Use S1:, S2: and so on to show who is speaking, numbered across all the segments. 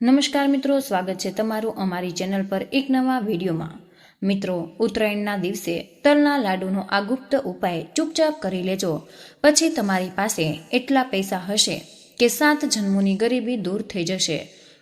S1: નમસ્કાર મિત્રો, સ્વાગત છે તમારું અમારી ચેનલ પર એક નવા વિડીયોમાં। મિત્રો, ઉત્તરાયણના દિવસે તલના લાડુનો આ ગુપ્ત ઉપાય ચૂપચાપ કરી લેજો, પછી તમારી પાસે એટલા પૈસા હશે કે 7 જન્મોની ગરીબી દૂર થઈ જશે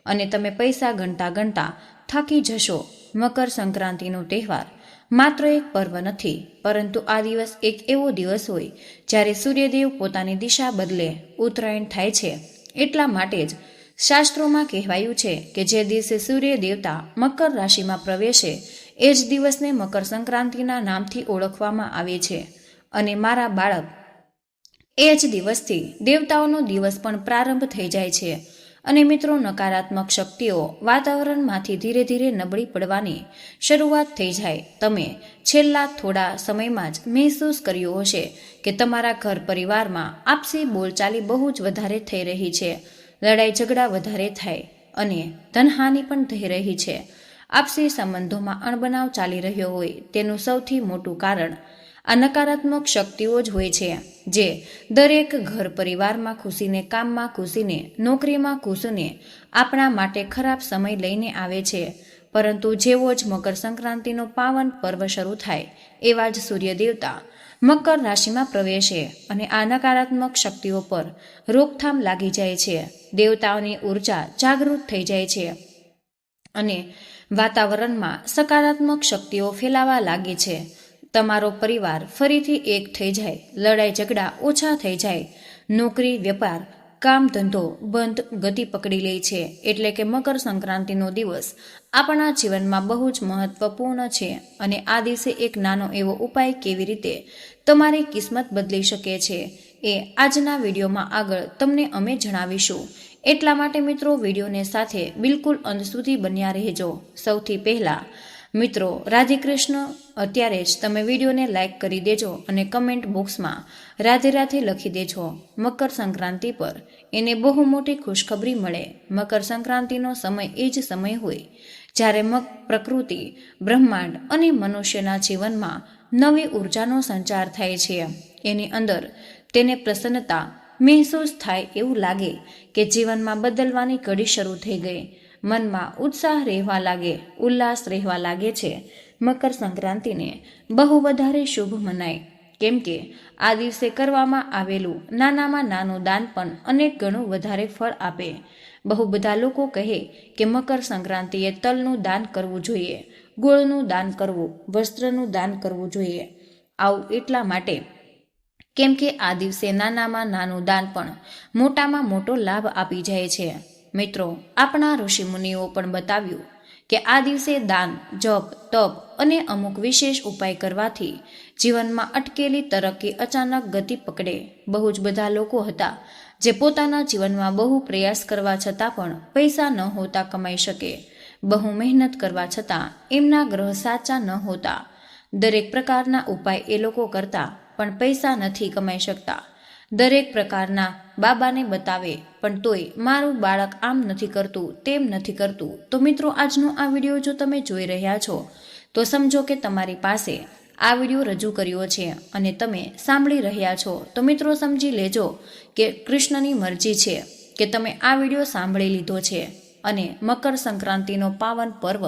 S1: અને તમે પૈસા ગણતા ગણતા થાકી જશો। મકર સંક્રાંતિનો તહેવાર માત્ર એક પર્વ નથી, પરંતુ આ દિવસ એક એવો દિવસ હોય જ્યારે સૂર્યદેવ પોતાની દિશા બદલે ઉત્તરાયણ થાય છે। એટલા માટે જ શાસ્ત્રોમાં કહેવાયું છે કે જે દિવસે સૂર્ય દેવતા મકર રાશિમાં પ્રવેશે એ જ દિવસને મકર સંક્રાંતિના નામથી ઓળખવામાં આવે છે। અને મારા બાળક, એ જ દિવસથી દેવતાઓનો દિવસ પણ પ્રારંભ થઈ જાય છે। અને મિત્રો, નકારાત્મક શક્તિઓ વાતાવરણમાંથી ધીરે ધીરે નબળી પડવાની શરૂઆત થઈ જાય। તમે છેલ્લા થોડા સમયમાં જ મહેસૂસ કર્યું હશે કે તમારા ઘર પરિવારમાં આપસી બોલચાલી બહુ જ વધારે થઈ રહી છે, લડાઈ ઝઘડા વધારે થાય અને ધનહાનિ પણ થઈ રહી છે। આપસી સંબંધોમાં અણબનાવ ચાલી રહ્યો હોય તેનું સૌથી મોટું કારણ આ નકારાત્મક શક્તિઓ જ હોય છે, જે દરેક ઘર પરિવારમાં ખુશીને, કામમાં ખુશીને, નોકરીમાં ખુશીને આપણા માટે ખરાબ સમય લઈને આવે છે। પરંતુ જેવો જ મકર સંક્રાંતિનો પાવન પર્વ શરૂ થાય એવા જ સૂર્ય દેવતા મકર રાશિમાં પ્રવેશે અને આ નકારાત્મક શક્તિઓ પર રોકથામ લાગી જાય છે। દેવતાઓની ઉર્જા જાગૃત થઈ જાય છે અને વાતાવરણમાં સકારાત્મક શક્તિઓ ફેલાવા લાગે છે। તમારો પરિવાર ફરીથી એક થઈ જાય, લડાઈ ઝઘડા ઓછા થઈ જાય, નોકરી, વેપાર, કામ ધંધો બંધ ગતિ પકડી લે છે। એટલે કે મકર સંક્રાંતિનો દિવસ આપણા જીવનમાં બહુ જ મહત્વપૂર્ણ છે અને આ દિવસે એક નાનો એવો ઉપાય કેવી રીતે તમારી કિસ્મત બદલી શકે છે એ આજના વિડીયોમાં આગળ તમને અમે જણાવીશું। એટલા માટે મિત્રો, વિડીયોને સાથે બિલકુલ અંત સુધી બન્યા રહેજો। સૌથી પહેલા મિત્રો, રાધે કૃષ્ણ। અત્યારે જ તમે વિડીયોને લાઈક કરી દેજો અને કમેન્ટ બોક્સમાં રાધે રાધે લખી દેજો। મકર સંક્રાંતિ પર એને બહુ મોટી ખુશખબરી મળે। મકર સંક્રાંતિનો સમય એ જ સમય હોય જ્યારે પ્રકૃતિ, બ્રહ્માંડ અને મનુષ્યના જીવનમાં નવી ઉર્જાનો સંચાર થાય છે। એની અંદર તેને પ્રસન્નતા મહેસૂસ થાય, એવું લાગે કે જીવનમાં બદલવાની ઘડી શરૂ થઈ ગઈ, મનમાં ઉત્સાહ રહેવા લાગે, ઉલ્લાસ રહેવા લાગે છે। મકર સંક્રાંતિને બહુ વધારે શુભ મનાય, કેમ કે આ દિવસે કરવામાં આવેલું નાનામાં નાનું દાન પણ અનેક ગણું વધારે ફળ આપે। બહુ બધા લોકો કહે કે મકર સંક્રાંતિએ તલનું દાન કરવું જોઈએ, ગોળનું દાન કરવું, વસ્ત્રનું દાન કરવું જોઈએ। આવું એટલા માટે કેમ કે આ દિવસે નાનામાં નાનું દાન પણ મોટામાં મોટો લાભ આપી જાય છે। મિત્રો, આપણા ઋષિમુનિઓ પણ બતાવ્યું કે આ દિવસે દાન, જપ, તપ અને અમુક વિશેષ ઉપાય કરવાથી જીવનમાં અટકેલી તરક્કી અચાનક ગતિ પકડે। બહુ જ બધા લોકો હતા જે પોતાના જીવનમાં બહુ પ્રયાસ કરવા છતાં પણ પૈસા ન હોતા કમાઈ શકે, બહુ મહેનત કરવા છતાં એમના ગ્રહ સાચા ન હોતા, દરેક પ્રકારના ઉપાય એ લોકો કરતા પણ પૈસા નથી કમાઈ શકતા, દરેક પ્રકારના બાબાને બતાવે પણ તોય મારું બાળક આમ નથી કરતું, તેમ નથી કરતું। તો મિત્રો, આજનો આ વિડીયો જો તમે જોઈ રહ્યા છો તો સમજો કે તમારી પાસે આ વિડીયો રજૂ કર્યો છે અને તમે સાંભળી રહ્યા છો, તો મિત્રો સમજી લેજો કે કૃષ્ણની મરજી છે કે તમે આ વિડીયો સાંભળી લીધો છે અને મકર સંક્રાંતિનો પાવન પર્વ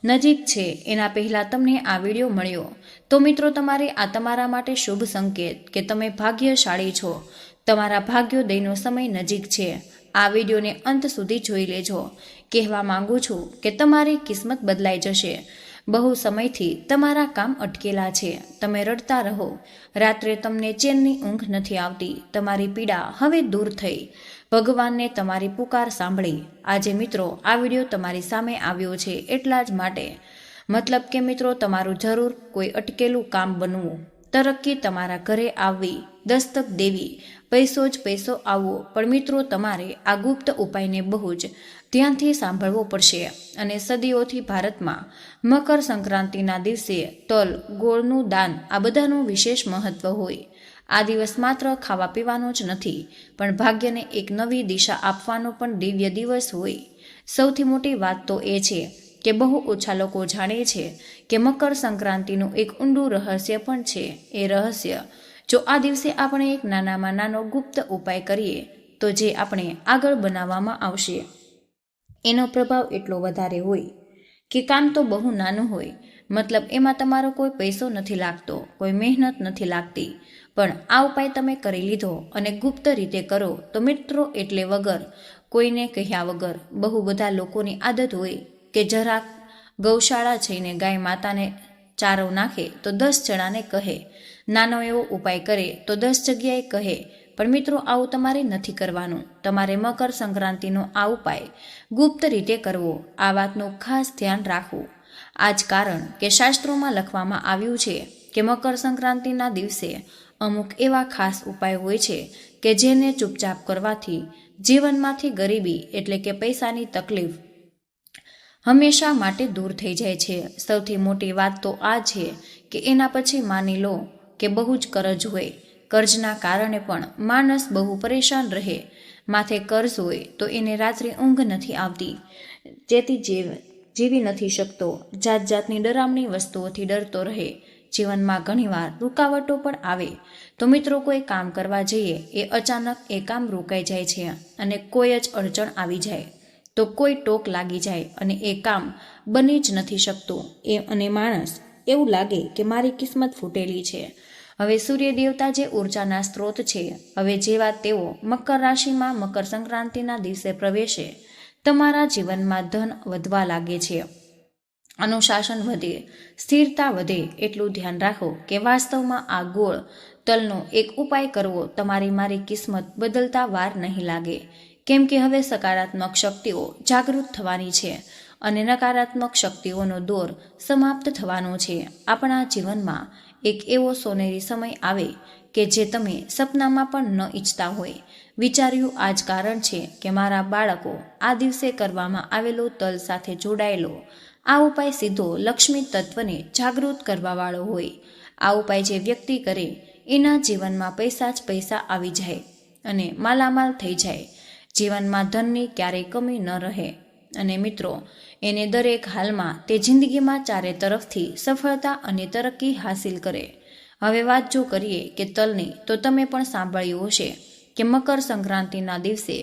S1: નજીક છે એના પહેલાં તમને આ વિડીયો મળ્યો, તો મિત્રો તમારે આ તમારા માટે શુભ સંકેત કે તમે ભાગ્યશાળી છો, તમારા ભાગ્યોદયનો સમય નજીક છે। આ વિડીયોને અંત સુધી જોઈ લેજો। કહેવા માંગુ છું કે તમારી કિસ્મત બદલાઈ જશે। બહુ સમયથી તમારા કામ અટકેલા છે, તમે રડતા રહો, રાત્રે તમને ચેનની ઊંઘ નથી આવતી, તમારી પીડા હવે દૂર થઈ, ભગવાનને તમારી પુકાર સાંભળી આજે મિત્રો આ વિડીયો તમારી સામે આવ્યો છે। એટલા જ માટે મતલબ કે મિત્રો, તમારું જરૂર કોઈ અટકેલું કામ બનવું, તરક્કી તમારા ઘરે આવવી, દસ્તક દેવી, પૈસો જ પૈસો આવવો, પણ મિત્રો તમારે આ ગુપ્ત ઉપાયને બહુ જ ધ્યાનથી સાંભળવો પડશે। અને સદીઓથી ભારતમાં મકર સંક્રાંતિના દિવસે તલ, ગોળનું દાન આ બધાનું વિશેષ મહત્વ હોય। આ દિવસ માત્ર ખાવા પીવાનો જ નથી, પણ ભાગ્યને એક નવી દિશા આપવાનો પણ દિવ્ય દિવસ હોય। સૌથી મોટી વાત તો એ છે કે બહુ ઓછા લોકો જાણે છે કે મકર સંક્રાંતિનું એક ઊંડું રહસ્ય પણ છે। એ રહસ્ય જો આ દિવસે આપણે એક નાનામાં નાનો ગુપ્ત ઉપાય કરીએ તો જે આપણે આગળ બનાવવામાં આવશે એનો પ્રભાવ એટલો વધારે હોય કે કામ તો બહુ નાનું હોય, મતલબ એમાં તમારો કોઈ પૈસો નથી લાગતો, કોઈ મહેનત નથી લાગતી, પણ આ ઉપાય તમે કરી લીધો અને ગુપ્ત રીતે કરો તો મિત્રો એટલે વગર કોઈને કહ્યા વગર બહુ બધા લોકોની આદત હોય કે જરાક ગૌશાળા જઈને ગાય માતાને ચારો નાખે તો 10 જણાને કહે, નાનો એવો ઉપાય કરે તો 10 જગ્યાએ કહે. પણ મિત્રો આવું તમારે નથી કરવાનું. તમારે મકર સંક્રાંતિનો આ ઉપાય ગુપ્ત રીતે કરવો. આ વાતનું ખાસ ધ્યાન રાખવું. આ જ કારણ કે શાસ્ત્રોમાં લખવામાં આવ્યું છે કે મકર સંક્રાંતિના દિવસે અમુક એવા ખાસ ઉપાય હોય છે કે જેને ચૂપચાપ કરવાથી જીવનમાંથી ગરીબી એટલે કે પૈસાની તકલીફ હંમેશા માટે દૂર થઈ જાય છે. સૌથી મોટી વાત તો આ છે કે એના પછી માની લો કે બહુ જ કરજ હોય, કર્જના કારણે પણ માણસ બહુ પરેશાન રહે. માથે કર્જ હોય તો એને રાત્રે ઊંઘ નથી આવતી, જેથી જીવી નથી શકતો, જાત જાતની ડરામણી વસ્તુઓથી ડરતો રહે. જીવનમાં ઘણીવાર રૂકાવટો પણ આવે. તો મિત્રો કોઈ કામ કરવા જઈએ એ અચાનક એ કામ રોકાઈ જાય છે અને કોઈ જ અડચણ આવી જાય તો કોઈ ટોક લાગી જાય અને એ કામ બની જ નથી શકતું. અને માણસ એવું લાગે કે મારી કિસ્મત ફૂટેલી છે. હવે સૂર્ય દેવતા જે ઉર્જાના સ્ત્રોત છે, હવે જેવા તેઓ મકર રાશિમાં મકર સંક્રાંતિના દિવસે પ્રવેશે, તમારા જીવનમાં ધન વધવા લાગે છે, અનુશાસન વધે, સ્થિરતા વધે. એટલું ધ્યાન રાખો કે વાસ્તવમાં આ ગોળ તલનો એક ઉપાય કરવો તમારી મારી કિસ્મત બદલતા વાર નહીં લાગે. કેમ કે હવે સકારાત્મક શક્તિઓ જાગૃત થવાની છે અને નકારાત્મક શક્તિઓનો દોર સમાપ્ત થવાનો છે. આપણા જીવનમાં એક એવો સોનેરી સમય આવે કે જે તમે સપનામાં પણ ન ઈચ્છતા હોય. વિચાર્યું આ જ કારણ છે કે મારા બાળકો આ દિવસે કરવામાં આવેલો તલ સાથે જોડાયેલો આ ઉપાય સીધો લક્ષ્મી તત્વને જાગૃત કરવાવાળો હોય. આ ઉપાય જે વ્યક્તિ કરે એના જીવનમાં પૈસા જ પૈસા આવી જાય અને માલામાલ થઈ જાય. જીવનમાં ધનની ક્યારેય કમી ન રહે અને મિત્રો એને દરેક હાલમાં તે જિંદગીમાં ચારે તરફથી સફળતા અને તરક્કી હાસિલ કરે. હવે વાત જો કરીએ કે તલની, તો તમે પણ સાંભળ્યું હશે કે મકર સંક્રાંતિના દિવસે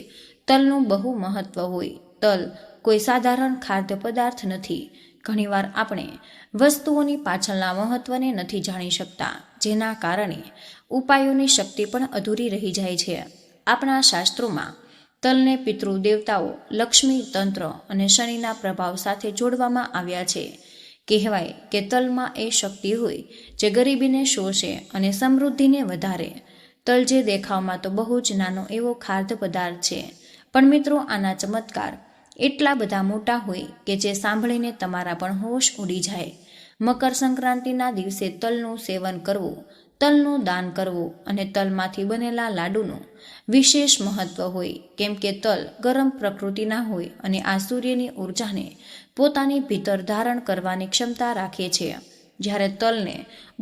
S1: તલનું બહુ મહત્વ હોય. તલ કોઈ સાધારણ ખાદ્ય પદાર્થ નથી. ઘણીવાર આપણે વસ્તુઓની પાછળના મહત્વને નથી જાણી શકતા, જેના કારણે ઉપાયોની શક્તિ પણ અધૂરી રહી જાય છે. આપણા શાસ્ત્રોમાં તલને પિતૃ દેવતાઓ, લક્ષ્મી તંત્ર અને શનિના પ્રભાવ સાથે જોડવામાં આવ્યા છે. કહેવાય કે તલમાં એ શક્તિ હોય જે ગરીબીને શોષે અને સમૃદ્ધિને વધારે. તલ જે દેખાવમાં તો બહુ જ નાનો એવો ખાદ્ય પદાર્થ છે, પણ મિત્રો આના ચમત્કાર એટલા બધા મોટા હોય કે જે સાંભળીને તમારા પણ હોશ ઉડી જાય. મકર સંક્રાંતિના દિવસે તલનું સેવન કરવું, તલનું દાન કરવું અને તલમાંથી બનેલા લાડુનું વિશેષ મહત્વ હોય. કેમ કે તલ ગરમ પ્રકૃતિના હોય અને આ સૂર્યની ઉર્જાને પોતાની ભીતર ધારણ કરવાની ક્ષમતા રાખે છે. જ્યારે તલને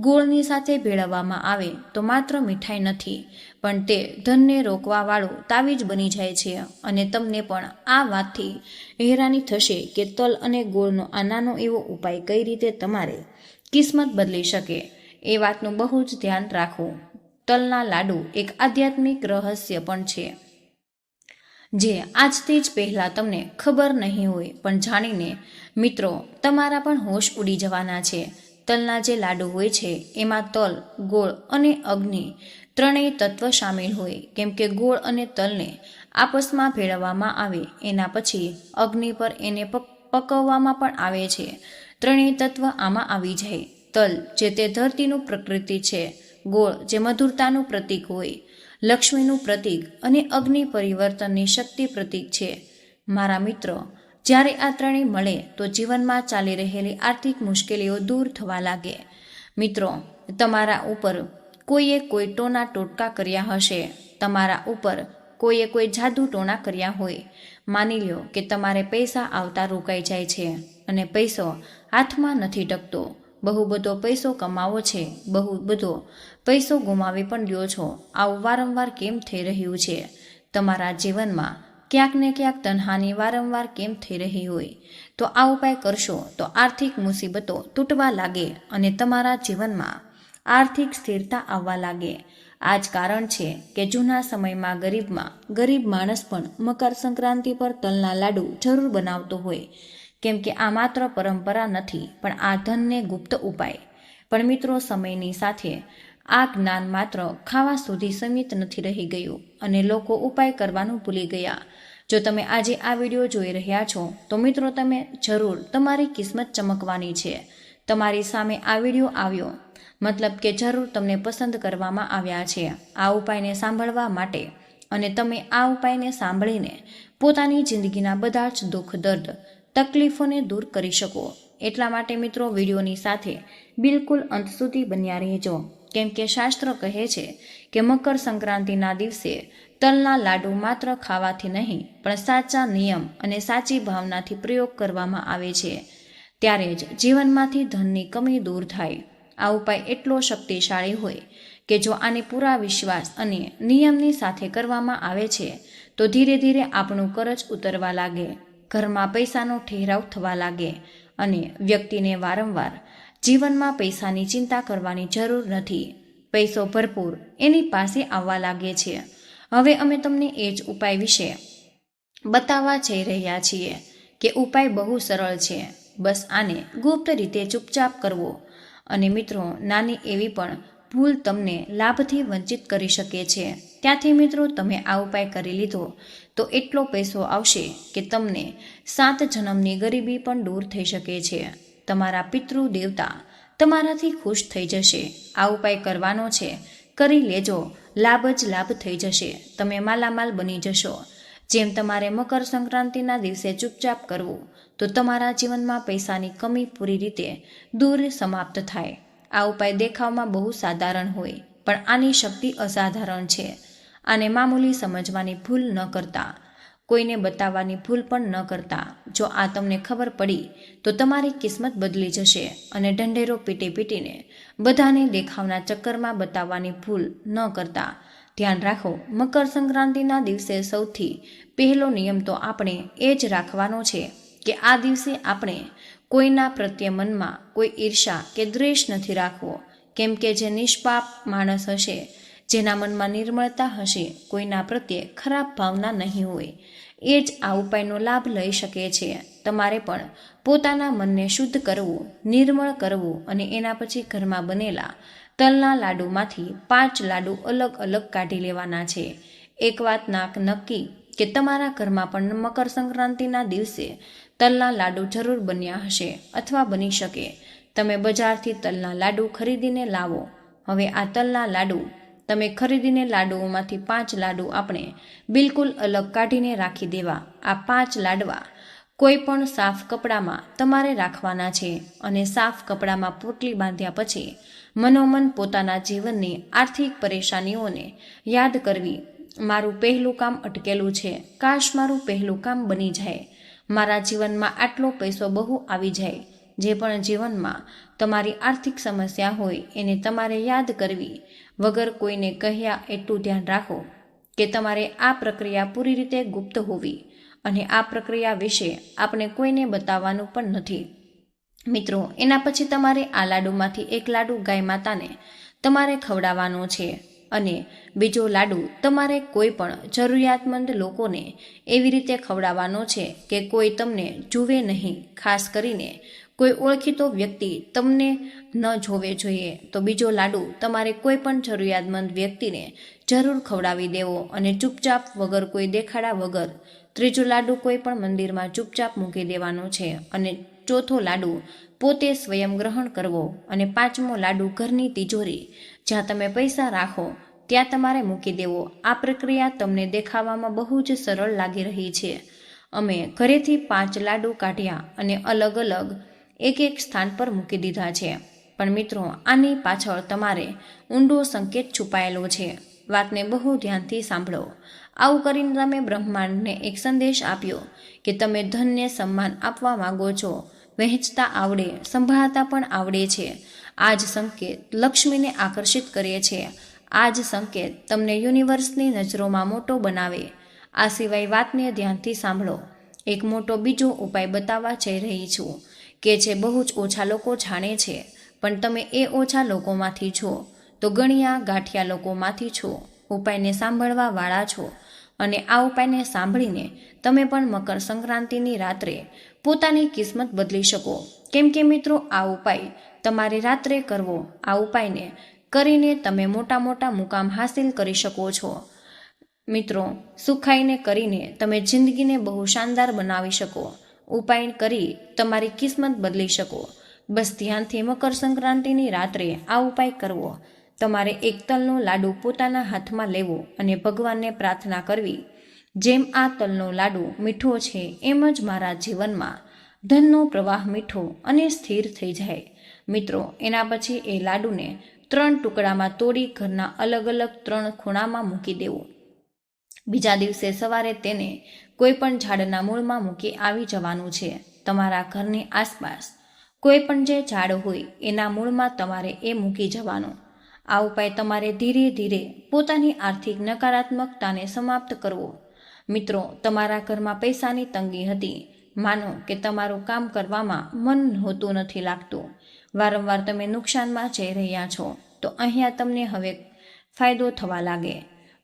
S1: ગોળની સાથે ભેળવવામાં આવે તો માત્ર મીઠાઈ નથી, પણ તે ધનને રોકવાવાળું તાવીજ બની જાય છે. અને તમને પણ આ વાતથી હેરાની થશે કે તલ અને ગોળનો આ નાનો એવો ઉપાય કઈ રીતે તમારે કિસ્મત બદલી શકે. એ વાતનું બહુ જ ધ્યાન રાખવું. તલના લાડુ એક આધ્યાત્મિક રહસ્ય પણ છે જે આજથી જ પહેલા તમને ખબર નહીં હોય, પણ જાણીને મિત્રો તમારા પણ હોશ ઉડી જવાના છે. તલના જે લાડુ હોય છે એમાં તલ, ગોળ અને અગ્નિ ત્રણેય તત્વ સામેલ હોય. કેમ કે ગોળ અને તલને આપસમાં ભેળવવામાં આવે, એના પછી અગ્નિ પર એને પકવવામાં પણ આવે છે. ત્રણેય તત્વ આમાં આવી જાય. તલ જે તે ધરતીનું પ્રકૃતિ છે, ગોળ જે મધુરતાનું પ્રતીક હોય, લક્ષ્મીનું પ્રતીક, અને અગ્નિ પરિવર્તનની શક્તિ પ્રતીક છે. મારા મિત્રો, જ્યારે આ ત્રણેય મળે તો જીવનમાં ચાલી રહેલી આર્થિક મુશ્કેલીઓ દૂર થવા લાગે. મિત્રો, તમારા ઉપર કોઈએ કોઈ ટોના ટોટકા કર્યા હશે, તમારા ઉપર કોઈએ કોઈ જાદુ ટોણા કર્યા હોય. માની લ્યો કે તમારે પૈસા આવતા રોકાઈ જાય છે અને પૈસો હાથમાં નથી ટકતો. બહુ બધો પૈસો કમાવો છે, બહુ બધો પૈસો ગુમાવી પણ લ્યો છો. આવું વારંવાર કેમ થઈ રહ્યું છે? તમારા જીવનમાં ક્યાંક ને ક્યાંક તનહાની વારંવાર કેમ થઈ રહી હોય? તો આ ઉપાય કરશો તો આર્થિક મુસીબતો તૂટવા લાગે અને તમારા જીવનમાં આર્થિક સ્થિરતા આવવા લાગે. આ જ કારણ છે કે જૂના સમયમાં ગરીબ માણસ પણ મકર સંક્રાંતિ પર તલના લાડુ જરૂર બનાવતો હોય, કેમ કે આ માત્ર પરંપરા નથી પણ આ ધનને ગુપ્ત ઉપાય. પણ મિત્રો, સમયની સાથે આ જ્ઞાન માત્ર ખાવા સુધી સીમિત નથી રહી ગયું અને લોકો ઉપાય કરવાનું ભૂલી ગયા. જો તમે આજે આ વિડીયો જોઈ રહ્યા છો તો મિત્રો, તમે જરૂર તમારી કિસ્મત ચમકવાની છે. તમારી સામે આ વિડીયો આવ્યો મતલબ કે જરૂર તમને પસંદ કરવામાં આવ્યા છે આ ઉપાયને સાંભળવા માટે, અને તમે આ ઉપાયને સાંભળીને પોતાની જિંદગીના બધા જ દુઃખ, દર્દ, તકલીફોને દૂર કરી શકો. એટલા માટે મિત્રો, વિડીયોની સાથે બિલકુલ અંત સુધી બન્યા રહેજો, કેમ કે શાસ્ત્ર કહે છે કે મકર સંક્રાંતિના દિવસે તલના લાડુ માત્ર ખાવાથી નહીં પણ સાચા નિયમ અને સાચી ભાવનાથી પ્રયોગ કરવામાં આવે છે, ત્યારે જ જીવનમાંથી ધનની કમી દૂર થાય. આ ઉપાય એટલો શક્તિશાળી હોય કે જો આને પૂરા વિશ્વાસ અને નિયમની સાથે કરવામાં આવે છે તો ધીરે ધીરે આપણું કરજ ઉતરવા લાગે, ઘરમાં પૈસાનો ઠહેરાવ થવા લાગે અને વ્યક્તિને વારંવાર જીવનમાં પૈસાની ચિંતા કરવાની જરૂર નથી. પૈસો ભરપૂર એની પાસે આવવા લાગે છે. હવે અમે તમને એ જ ઉપાય વિશે બતાવવા જઈ રહ્યા છીએ કે ઉપાય બહુ સરળ છે. બસ આને ગુપ્ત રીતે ચૂપચાપ કરવો. અને મિત્રો, નાની એવી પણ ભૂલ તમને લાભથી વંચિત કરી શકે છે. ત્યાંથી મિત્રો, તમે આ ઉપાય કરી લીધો તો એટલો પૈસો આવશે કે તમને 7 જન્મની ગરીબી પણ દૂર થઈ શકે છે. તમારા પિતૃ દેવતા તમારાથી ખુશ થઈ જશે. આ ઉપાય કરવાનો છે, કરી લેજો, લાભ જ લાભ થઈ જશે. તમે માલામાલ બની જશો. જેમ તમારે મકર સંક્રાંતિના દિવસે ચૂપચાપ કરવું તો તમારા જીવનમાં પૈસાની કમી પૂરી રીતે દૂર સમાપ્ત થાય. આ ઉપાય દેખાવમાં બહુ સાધારણ હોય પણ આની શક્તિ અસાધારણ છે. આને મામૂલી સમજવાની ભૂલ ન કરતા, કોઈને બતાવવાની ભૂલ પણ ન કરતા. જો આ તમને ખબર પડી તો તમારી કિસ્મત બદલી જશે. અને ઢંઢેરો પીટીને બધાને દેખાવના ચક્કરમાં બતાવવાની ભૂલ ન કરતા. ધ્યાન રાખો, મકર સંક્રાંતિના દિવસે સૌથી પહેલો નિયમ તો આપણે એ જ રાખવાનો છે કે આ દિવસે આપણે કોઈના પ્રત્યે મનમાં કોઈ ઈર્ષા કે દ્વેષ નથી રાખવો, કેમ કે જે નિષ્પાપ માણસ હશે, જેના મનમાં નિર્મળતા હશે, કોઈના પ્રત્યે ખરાબ ભાવના નહીં હોય, એ જ આ ઉપાયનો લાભ લઈ શકે છે. તમારે પણ પોતાના મનને શુદ્ધ કરવું, નિર્મળ કરવું અને એના પછી ઘરમાં બનેલા તલના લાડુમાંથી 5 લાડુ અલગ અલગ કાઢી લેવાના છે. એક વાત નક્કી કે તમારા ઘરમાં પણ મકર સંક્રાંતિના દિવસે તલના લાડુ જરૂર બન્યા હશે અથવા બની શકે. તમે બજારથી તલના લાડુ ખરીદીને લાવો. હવે આ તલના લાડુ તમે ખરીદીને લાડુઓમાંથી 5 લાડુ આપણે બિલકુલ અલગ કાઢીને રાખી દેવા. આ 5 લાડવા કોઈ પણ સાફ કપડામાં તમારે રાખવાના છે અને સાફ કપડામાં પોટલી બાંધ્યા પછી મનોમન પોતાના જીવનની આર્થિક પરેશાનીઓને યાદ કરવી. મારું પહેલું કામ અટકેલું છે, કાશ મારું પહેલું કામ બની જાય, મારા જીવનમાં આટલો પૈસો બહુ આવી જાય. જે પણ જીવનમાં તમારી આર્થિક સમસ્યા હોય એને તમારે યાદ કરવી વગર કોઈને કહ્યા. એટલું ધ્યાન રાખો કે તમારે આ પ્રક્રિયા પૂરી રીતે ગુપ્ત હોવી અને આ પ્રક્રિયા વિશે આપણે કોઈને બતાવવાનું પણ નથી. મિત્રો, એના પછી તમારે આ લાડુમાંથી 1 લાડુ ગાય માતાને તમારે ખવડાવવાનો છે અને બીજો લાડુ તમારે કોઈ પણ જરૂરિયાતમંદ લોકોને એવી રીતે ખવડાવવાનો છે કે કોઈ તમને જુએ નહીં. ખાસ કરીને કોઈ ઓળખીતો વ્યક્તિ તમને ન જોવે જોઈએ. તો બીજો લાડુ તમારે કોઈ પણ જરૂરિયાતમંદ વ્યક્તિને જરૂર ખવડાવી દેવો અને ચૂપચાપ, વગર કોઈ દેખાડા વગર. ત્રીજો લાડુ કોઈ પણ મંદિરમાં ચૂપચાપ મૂકી દેવાનો છે અને ચોથો લાડુ પોતે સ્વયં ગ્રહણ કરવો અને 5મો લાડુ ઘરની તિજોરી, જ્યાં તમે પૈસા રાખો, ત્યાં તમારે મૂકી દેવો. આ પ્રક્રિયા તમને દેખાવામાં બહુ જ સરળ લાગી રહી છે. અમે ઘરેથી 5 લાડુ કાઢ્યા અને અલગ અલગ એક સ્થાન પર મૂકી દીધા છે. પણ મિત્રો, આની પાછળ તમારે ઊંડો સંકેત છુપાયેલો છે. વાતને બહુ ધ્યાનથી સાંભળો. આવું કરીને તમે બ્રહ્માંડને એક સંદેશ આપ્યો કે તમે ધનને સન્માન આપવા માંગો છો. વહેંચતા આવડે, સંભાળતા પણ આવડે છે. આ જ સંકેત લક્ષ્મીને આકર્ષિત કરે છે. આ જ સંકેત તમને યુનિવર્સની નજરોમાં મોટો બનાવે. આ સિવાય વાતને ધ્યાનથી સાંભળો. એક મોટો બીજો ઉપાય બતાવવા જઈ રહી છું કે જે બહુ જ ઓછા લોકો જાણે છે, પણ તમે એ ઓછા લોકોમાંથી છો. તો ગણ્યા ગાંઠિયા લોકોમાંથી છો, ઉપાયને સાંભળવા વાળા છો અને આ ઉપાયને સાંભળીને તમે પણ મકર સંક્રાંતિની રાત્રે પોતાની કિસ્મત બદલી શકો. કેમ કે મિત્રો, આ ઉપાય તમારે રાત્રે કરવો. આ ઉપાયને કરીને તમે મોટા મોટા મુકામ હાસિલ કરી શકો છો. મિત્રો, સુખાઈને કરીને તમે જિંદગીને બહુ શાનદાર બનાવી શકો. ઉપાય કરી તમારી કિસ્મત બદલી શકો. બસ ધ્યાનથી મકર સંક્રાંતિની રાત્રે આ ઉપાય કરવો. તમારે એક તલનો લાડુ પોતાના હાથમાં લેવો અને ભગવાનને પ્રાર્થના કરવી, જેમ આ તલનો લાડુ મીઠો છે એમ જ મારા જીવનમાં ધનનો પ્રવાહ મીઠો અને સ્થિર થઈ જાય. મિત્રો, એના પછી એ લાડુને 3 ટુકડામાં તોડી ઘરના અલગ અલગ 3 ખૂણામાં મૂકી દેવું. બીજા દિવસે સવારે તેને કોઈ પણ ઝાડના મૂળમાં મૂકી આવી જવાનું છે. તમારા ઘરની આસપાસ કોઈ પણ જે ઝાડ હોય એના મૂળમાં તમારે એ મૂકી જવાનું. આ ઉપાય તમારે ધીરે ધીરે પોતાની આર્થિક નકારાત્મકતાને સમાપ્ત કરવો. મિત્રો, તમારા ઘરમાં પૈસાની તંગી હતી. માનો કે તમારું કામ કરવામાં મન હોતું નથી લાગતું, વારંવાર તમે નુકસાનમાં જઈ રહ્યા છો, તો અહીંયા તમને હવે ફાયદો થવા લાગે.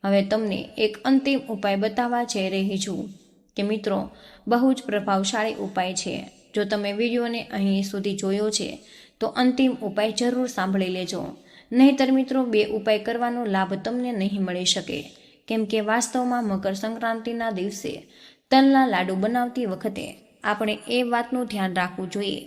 S1: હવે તમને એક અંતિમ ઉપાય બતાવવા જઈ રહી છું કે મિત્રો, બહુ જ પ્રભાવશાળી ઉપાય છે. જો તમે વિડીયોને અહીં સુધી જોયો છે તો અંતિમ ઉપાય જરૂર સાંભળી લેજો. નહીંતર મિત્રો, 2 ઉપાય કરવાનો લાભ તમને નહીં મળી શકે. કેમ કે વાસ્તવમાં મકર સંક્રાંતિના દિવસે તલના લાડુ બનાવતી વખતે આપણે એ વાતનું ધ્યાન રાખવું જોઈએ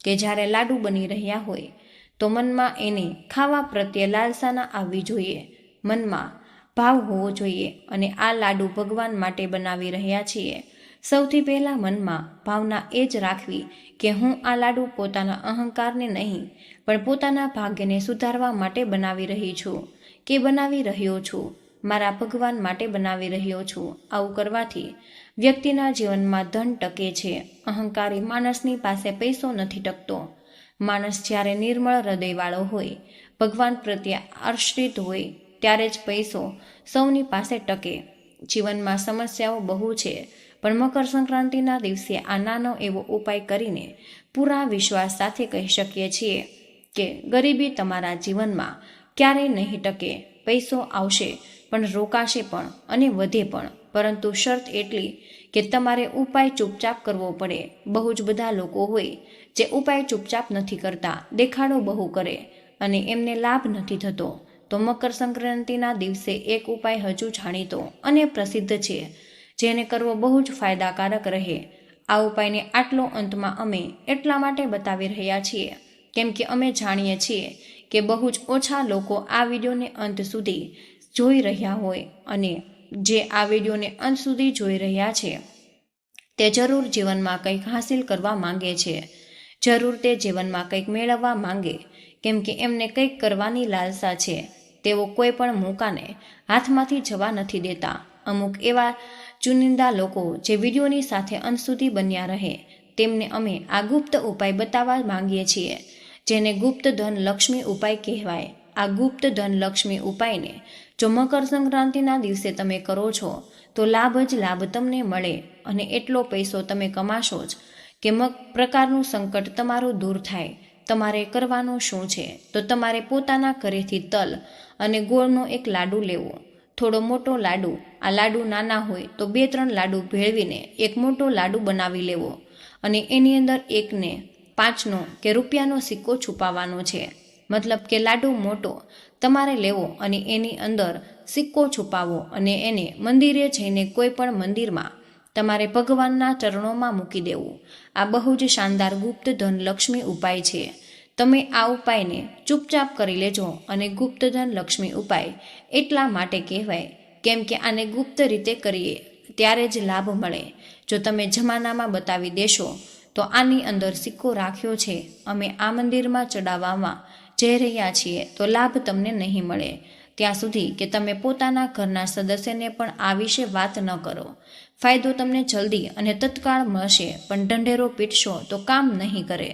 S1: કે જ્યારે લાડુ બની રહ્યા હોય તો મનમાં એને ખાવા પ્રત્યે લાલસા ના આવવી જોઈએ. મનમાં ભાવ હોવો જોઈએ અને આ લાડુ ભગવાન માટે બનાવી રહ્યા છીએ. સૌથી પહેલાં મનમાં ભાવના એ જ રાખવી કે હું આ લાડુ પોતાના અહંકારને નહીં પણ પોતાના ભાગ્યને સુધારવા માટે બનાવી રહી છું કે બનાવી રહ્યો છું. મારા ભગવાન માટે બનાવી રહ્યો છું. આવું કરવાથી વ્યક્તિના જીવનમાં ધન ટકે છે. અહંકારી માણસની પાસે પૈસો નથી ટકતો. માણસ જ્યારે નિર્મળ હૃદયવાળો હોય, ભગવાન પ્રત્યે આશ્રિત હોય, ત્યારે જ પૈસો સૌની પાસે ટકે. જીવનમાં સમસ્યાઓ બહુ છે, પણ મકર સંક્રાંતિના દિવસે આ નાનો એવો ઉપાય કરીને પૂરા વિશ્વાસ સાથે કહી શકીએ છીએ કે ગરીબી તમારા જીવનમાં ક્યારેય નહીં ટકે. પૈસો આવશે પણ રોકાશે પણ અને વધે પણ, પરંતુ શરત એટલી કે તમારે ઉપાય ચૂપચાપ કરવો પડે. બહુ જ બધા લોકો હોય જે ઉપાય ચૂપચાપ નથી કરતા, દેખાડો બહુ કરે અને એમને લાભ નથી થતો. તો મકર સંક્રાંતિના દિવસે એક ઉપાય હજુ જાણીતો અને પ્રસિદ્ધ છે, જેને કરવો બહુ જ ફાયદાકારક રહે. આ ઉપાયને આટલો અંતમાં અમે એટલા માટે બતાવી રહ્યા છીએ કેમ કે અમે જાણીએ છીએ કે બહુ જ ઓછા લોકો આ વિડીયોને અંત સુધી જોઈ રહ્યા હોય, અને જે આ વિડીયોને અંત સુધી જોઈ રહ્યા છે તે જરૂર જીવનમાં કંઈક હાસિલ કરવા માંગે છે. જરૂર તે જીવનમાં કંઈક મેળવવા માંગે, કેમ કે એમને કંઈક કરવાની લાલસા છે. તેઓ કોઈ પણ મોકાને હાથમાંથી જવા નથી દેતા. અમુક એવા ચુનિંદા લોકો જે વિડીયોની સાથે અંત સુધી બન્યા રહે, તેમને અમે આ ગુપ્ત ઉપાય બતાવવા માંગીએ છીએ, જેને ગુપ્ત ધન લક્ષ્મી ઉપાય કહેવાય. આ ગુપ્ત ધન લક્ષ્મી ઉપાયને જો મકર સંક્રાંતિના દિવસે તમે કરો છો તો લાભ જ લાભ તમને મળે અને એટલો પૈસો તમે કમાશો જ કે પ્રકારનું સંકટ તમારું દૂર થાય. તમારે કરવાનું શું છે તો તમારે પોતાના ઘરેથી તલ અને ગોળનો એક લાડુ લેવો, થોડો મોટો લાડુ. આ લાડુ નાના હોય તો 2-3 લાડુ ભેળવીને એક મોટો લાડુ બનાવી લેવો અને એની અંદર 1 ને 5નો કે રૂપિયાનો સિક્કો છુપાવવાનો છે. મતલબ કે લાડુ મોટો તમારે લેવો અને એની અંદર સિક્કો છુપાવો અને એને મંદિરે જઈને કોઈ પણ મંદિરમાં તમારે ભગવાનના ચરણોમાં મૂકી દેવું. આ બહુ જ શાનદાર ગુપ્ત ધન લક્ષ્મી ઉપાય છે. તમે આ ઉપાયને ચૂપચાપ કરી લેજો. અને ગુપ્ત ધન લક્ષ્મી ઉપાય એટલા માટે કહેવાય કેમ કે આને ગુપ્ત રીતે કરીએ ત્યારે જ લાભ મળે. જો તમે જમાનામાં બતાવી દેશો તો આની અંદર સિક્કો રાખ્યો છે, અમે આ મંદિરમાં ચડાવવામાં જઈ રહ્યા છીએ, તો લાભ તમને નહીં મળે ત્યાં સુધી કે તમે પોતાના ઘરના સદસ્યને પણ આ વિશે વાત ન કરો. ફાયદો તમને જલ્દી અને તત્કાળ મળશે, પણ ઢંઢેરો પીટશો તો કામ નહીં કરે.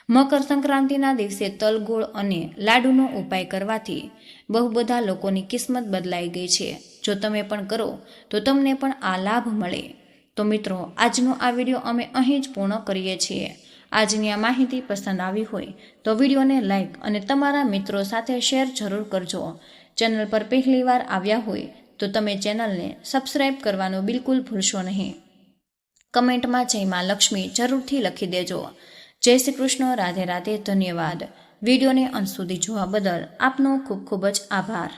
S1: મકર સંક્રાંતિના દિવસે તલ, ગોળ અને લાડુનો ઉપાય કરવાથી બહુ બધા લોકોની કિસ્મત બદલાઈ ગઈ છે. જો તમે પણ કરો તો તમને પણ આ લાભ મળે. તો મિત્રો, આજનો આ વિડીયો અમે અહીં જ પૂર્ણ કરીએ છીએ. આજની આ માહિતી પસંદ આવી હોય તો વિડીયોને લાઇક અને તમારા મિત્રો સાથે શેર જરૂર કરજો. ચેનલ પર પહેલીવાર આવ્યા હોય તો તમે ચેનલને સબસ્ક્રાઈબ કરવાનું બિલકુલ ભૂલશો નહીં. કમેન્ટમાં જય માં લક્ષ્મી જરૂરથી લખી દેજો. જય શ્રી કૃષ્ણ. રાધે રાધે. ધન્યવાદ. વિડીયોને અંત સુધી જોવા બદલ આપનો ખૂબ ખૂબ જ આભાર.